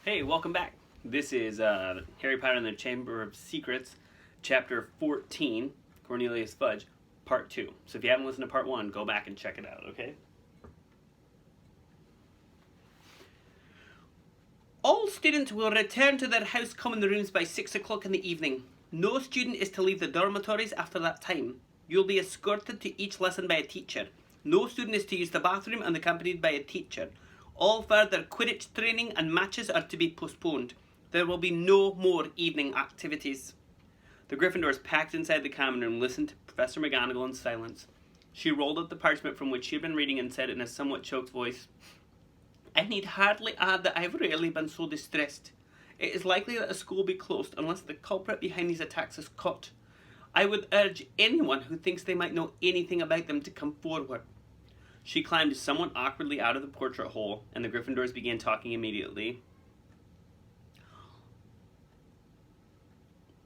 Hey, welcome back. This is Harry Potter and the Chamber of Secrets, Chapter 14, Cornelius Fudge, Part 2. So if you haven't listened to Part 1, go back and check it out, okay? All students will return to their house common rooms by 6 o'clock in the evening. No student is to leave the dormitories after that time. You'll be escorted to each lesson by a teacher. No student is to use the bathroom unaccompanied by a teacher. All further Quidditch training and matches are to be postponed. There will be no more evening activities. The Gryffindors packed inside the common room listened to Professor McGonagall in silence. She rolled up the parchment from which she had been reading and said in a somewhat choked voice, I need hardly add that I've rarely been so distressed. It is likely that a school will be closed unless the culprit behind these attacks is caught. I would urge anyone who thinks they might know anything about them to come forward. She climbed somewhat awkwardly out of the portrait hole, and the Gryffindors began talking immediately.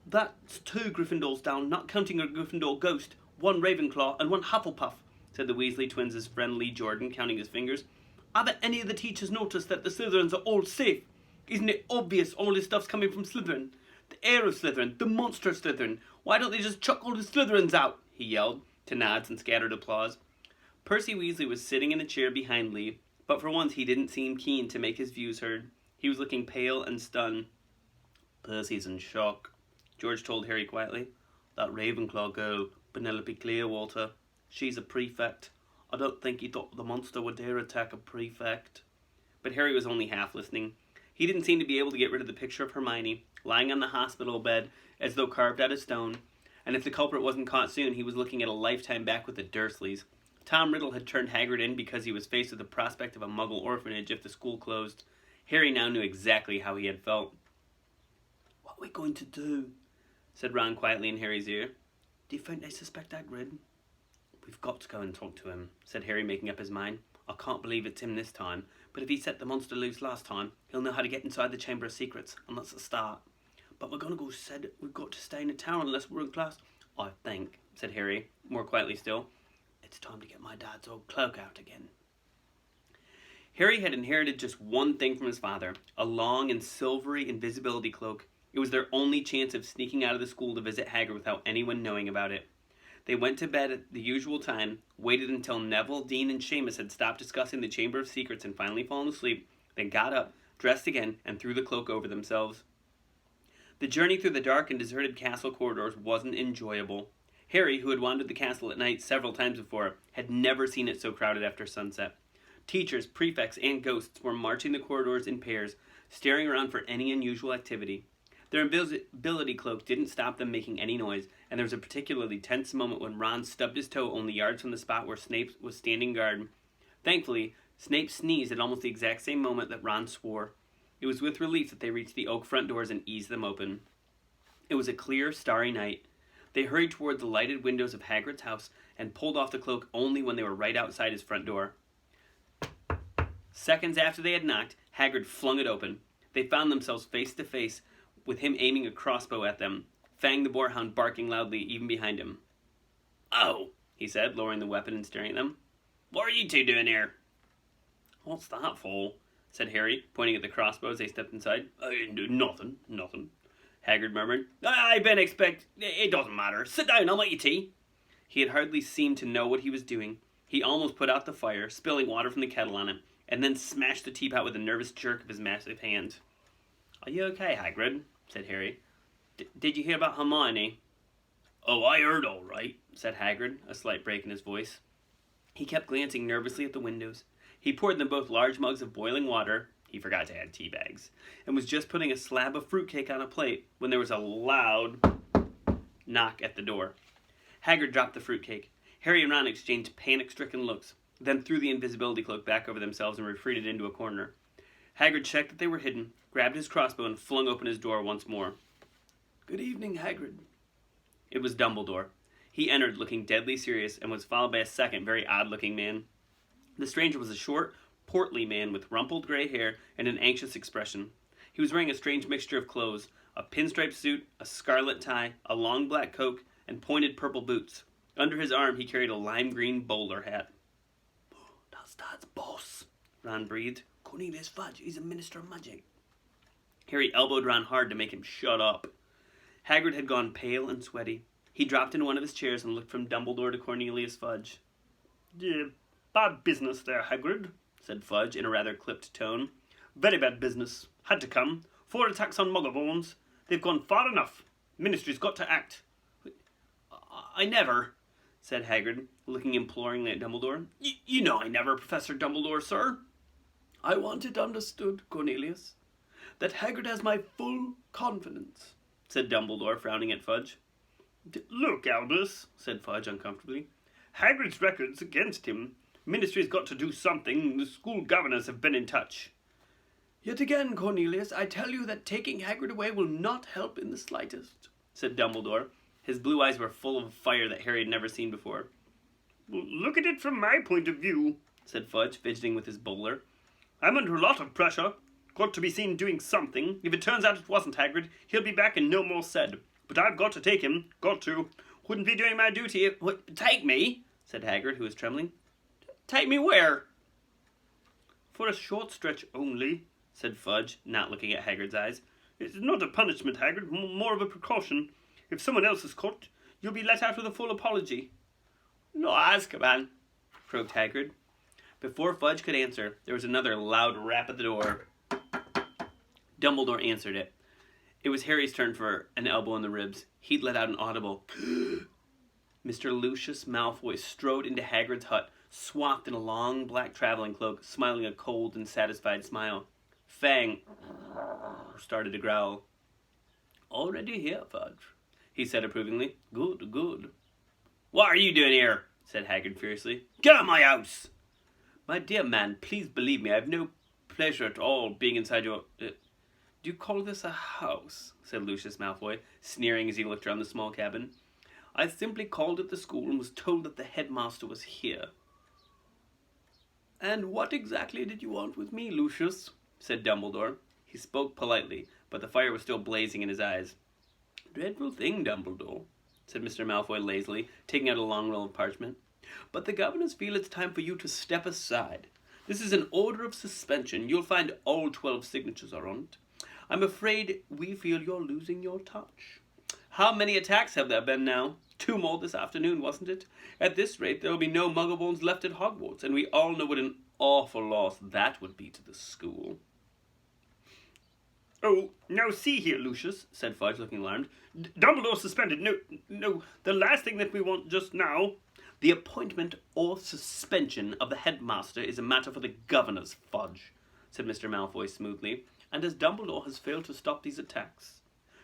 That's 2 Gryffindors down, not counting a Gryffindor ghost, 1 Ravenclaw and 1 Hufflepuff, said the Weasley twins' friend Lee Jordan, counting his fingers. Haven't any of the teachers noticed that the Slytherins are all safe? Isn't it obvious all this stuff's coming from Slytherin? The heir of Slytherin, the monster Slytherin. Why don't they just chuck all the Slytherins out? He yelled, to nods and scattered applause. Percy Weasley was sitting in a chair behind Lee, but for once he didn't seem keen to make his views heard. He was looking pale and stunned. Percy's in shock, George told Harry quietly. That Ravenclaw girl, Penelope Clearwater, she's a prefect. I don't think he thought the monster would dare attack a prefect. But Harry was only half listening. He didn't seem to be able to get rid of the picture of Hermione, lying on the hospital bed as though carved out of stone, and if the culprit wasn't caught soon, he was looking at a lifetime back with the Dursleys. Tom Riddle had turned Hagrid in because he was faced with the prospect of a Muggle orphanage if the school closed. Harry now knew exactly how he had felt. What are we going to do? Said Ron quietly in Harry's ear. Do you think they suspect Hagrid? We've got to go and talk to him, said Harry, making up his mind. I can't believe it's him this time, but if he set the monster loose last time, he'll know how to get inside the Chamber of Secrets, and that's a start. But McGonagall said we've got to stay in the town unless we're in class. I think, said Harry, more quietly still. It's time to get my dad's old cloak out again. Harry had inherited just one thing from his father, a long and silvery invisibility cloak. It was their only chance of sneaking out of the school to visit Hagrid without anyone knowing about it. They went to bed at the usual time, waited until Neville, Dean, and Seamus had stopped discussing the Chamber of Secrets and finally fallen asleep, then got up, dressed again, and threw the cloak over themselves. The journey through the dark and deserted castle corridors wasn't enjoyable. Harry, who had wandered the castle at night several times before, had never seen it so crowded after sunset. Teachers, prefects, and ghosts were marching the corridors in pairs, staring around for any unusual activity. Their invisibility cloak didn't stop them making any noise, and there was a particularly tense moment when Ron stubbed his toe only yards from the spot where Snape was standing guard. Thankfully, Snape sneezed at almost the exact same moment that Ron swore. It was with relief that they reached the oak front doors and eased them open. It was a clear, starry night. They hurried toward the lighted windows of Hagrid's house and pulled off the cloak only when they were right outside his front door. Seconds after they had knocked, Hagrid flung it open. They found themselves face to face, with him aiming a crossbow at them, Fang the boarhound barking loudly even behind him. Oh, he said, lowering the weapon and staring at them. What are you two doing here? What's that for? Said Harry, pointing at the crossbow as they stepped inside. Nothing. Hagrid murmured. I've been It doesn't matter. Sit down, I'll make you tea. He had hardly seemed to know what he was doing. He almost put out the fire, spilling water from the kettle on it, and then smashed the teapot with a nervous jerk of his massive hands. Are you okay, Hagrid? Said Harry. Did you hear about Hermione? Oh, I heard all right, said Hagrid, a slight break in his voice. He kept glancing nervously at the windows. He poured them both large mugs of boiling water, he forgot to add tea bags, and was just putting a slab of fruitcake on a plate when there was a loud knock at the door. Hagrid dropped the fruitcake. Harry and Ron exchanged panic-stricken looks, then threw the invisibility cloak back over themselves and retreated into a corner. Hagrid checked that they were hidden, grabbed his crossbow, and flung open his door once more. Good evening, Hagrid. It was Dumbledore. He entered looking deadly serious and was followed by a second very odd-looking man. The stranger was a short, portly man with rumpled gray hair and an anxious expression. He was wearing a strange mixture of clothes, a pinstripe suit, a scarlet tie, a long black coat, and pointed purple boots. Under his arm he carried a lime green bowler hat. That's Dad's boss, Ron breathed. Cornelius Fudge, he's a minister of magic. Harry elbowed Ron hard to make him shut up. Hagrid had gone pale and sweaty. He dropped into one of his chairs and looked from Dumbledore to Cornelius Fudge. "Yeah, bad business there, Hagrid," said Fudge in a rather clipped tone. "Very bad business. Had to come. 4 attacks on Muggleborns. They've gone far enough. Ministry's got to act." "I never," said Hagrid, looking imploringly at Dumbledore. You know I never, Professor Dumbledore, sir." "I want it understood, Cornelius, that Hagrid has my full confidence," said Dumbledore, frowning at Fudge. "Look, Albus," said Fudge uncomfortably. "Hagrid's record's against him. Ministry's got to do something. The school governors have been in touch." "Yet again, Cornelius, I tell you that taking Hagrid away will not help in the slightest," said Dumbledore. His blue eyes were full of fire that Harry had never seen before. "Well, look at it from my point of view," said Fudge, fidgeting with his bowler. "I'm under a lot of pressure. Got to be seen doing something. If it turns out it wasn't Hagrid, he'll be back and no more said. But I've got to take him. Got to. Wouldn't be doing my duty if—" "Take me?" said Hagrid, who was trembling. "Take me where?" "For a short stretch only," said Fudge, not looking at Hagrid's eyes. "It's not a punishment, Hagrid, more of a precaution. If someone else is caught, you'll be let out with a full apology." "No, Azkaban," croaked Hagrid. Before Fudge could answer, there was another loud rap at the door. Dumbledore answered it. It was Harry's turn for an elbow in the ribs. He'd let out an audible Mr. Lucius Malfoy strode into Hagrid's hut, swathed in a long black traveling cloak, smiling a cold and satisfied smile. Fang started to growl. "Already here, Fudge," he said approvingly. "Good, good." "What are you doing here?" said Hagrid fiercely. "Get out of my house!" "My dear man, please believe me, I have no pleasure at all being inside your... Do you call this a house?" said Lucius Malfoy, sneering as he looked around the small cabin. "I simply called at the school and was told that the headmaster was here." "And what exactly did you want with me, Lucius?" said Dumbledore. He spoke politely, but the fire was still blazing in his eyes. "Dreadful thing, Dumbledore," said Mr. Malfoy lazily, taking out a long roll of parchment. "But the governors feel it's time for you to step aside. This is an order of suspension. You'll find all 12 signatures are on it. I'm afraid we feel you're losing your touch. How many attacks have there been now? 2 more this afternoon, wasn't it? At this rate, there will be no Muggleborns left at Hogwarts, and we all know what an awful loss that would be to the school." "Oh, now see here, Lucius," said Fudge, looking alarmed. "Dumbledore suspended. No, the last thing that we want just now—" "The appointment or suspension of the headmaster is a matter for the governors, Fudge," said Mr. Malfoy smoothly. "And as Dumbledore has failed to stop these attacks—"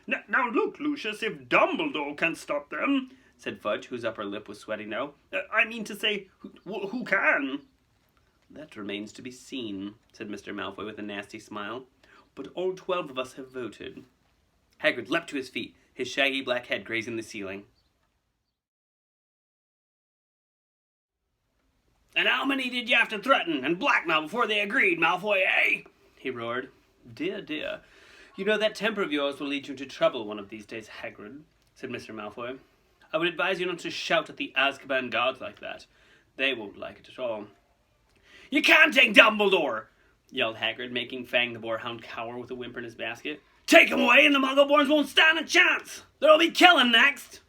Now look, Lucius, if Dumbledore can stop them," said Fudge, whose upper lip was sweating now. "I mean to say, who can?" "That remains to be seen," said Mr. Malfoy with a nasty smile. "But all 12 of us have voted." Hagrid leapt to his feet, his shaggy black head grazing the ceiling. "And how many did you have to threaten and blackmail before they agreed, Malfoy, eh?" he roared. "Dear, dear, you know that temper of yours will lead you into trouble one of these days, Hagrid," said Mr. Malfoy. "I would advise you not to shout at the Azkaban guards like that. They won't like it at all." "You can't take Dumbledore!" yelled Hagrid, making Fang the Boarhound cower with a whimper in his basket. "Take him away and the Muggleborns won't stand a chance! There'll be killing next!"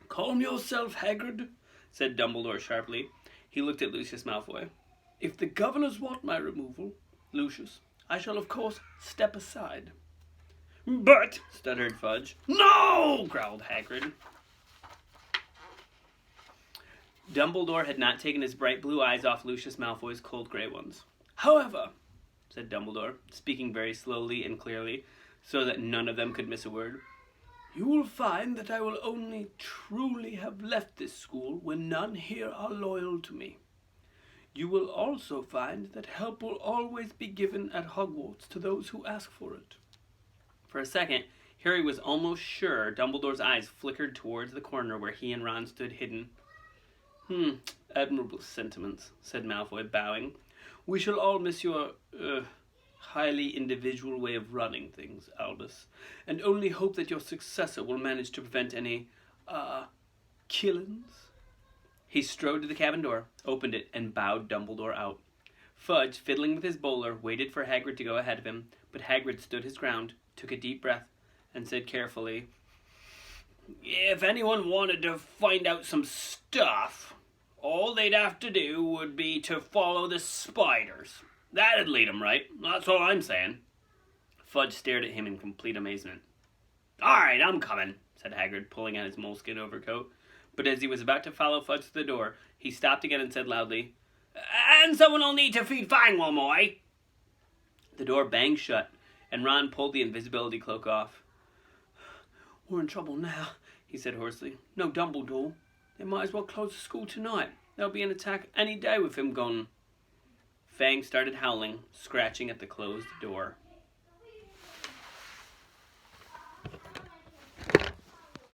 "Calm yourself, Hagrid," said Dumbledore sharply. He looked at Lucius Malfoy. "If the governors want my removal, Lucius, I shall of course step aside." "But," stuttered Fudge. "No!" growled Hagrid. Dumbledore had not taken his bright blue eyes off Lucius Malfoy's cold grey ones. "However," said Dumbledore, speaking very slowly and clearly, so that none of them could miss a word, "you will find that I will only truly have left this school when none here are loyal to me. You will also find that help will always be given at Hogwarts to those who ask for it." For a second, Harry was almost sure Dumbledore's eyes flickered towards the corner where he and Ron stood hidden. "Admirable sentiments," said Malfoy, bowing. "We shall all miss your, highly individual way of running things, Albus, and only hope that your successor will manage to prevent any, killings." He strode to the cabin door, opened it, and bowed Dumbledore out. Fudge, fiddling with his bowler, waited for Hagrid to go ahead of him, but Hagrid stood his ground, took a deep breath, and said carefully, "If anyone wanted to find out some stuff, all they'd have to do would be to follow the spiders. That'd lead 'em right. That's all I'm saying." Fudge stared at him in complete amazement. "All right, I'm coming," said Hagrid, pulling out his moleskin overcoat. But as he was about to follow Fudge to the door, he stopped again and said loudly, "And someone will need to feed Fangwell, Moy." The door banged shut, and Ron pulled the invisibility cloak off. "We're in trouble now," he said hoarsely. "No Dumbledore. They might as well close the school tonight. There'll be an attack any day with him gone." Fang started howling, scratching at the closed door.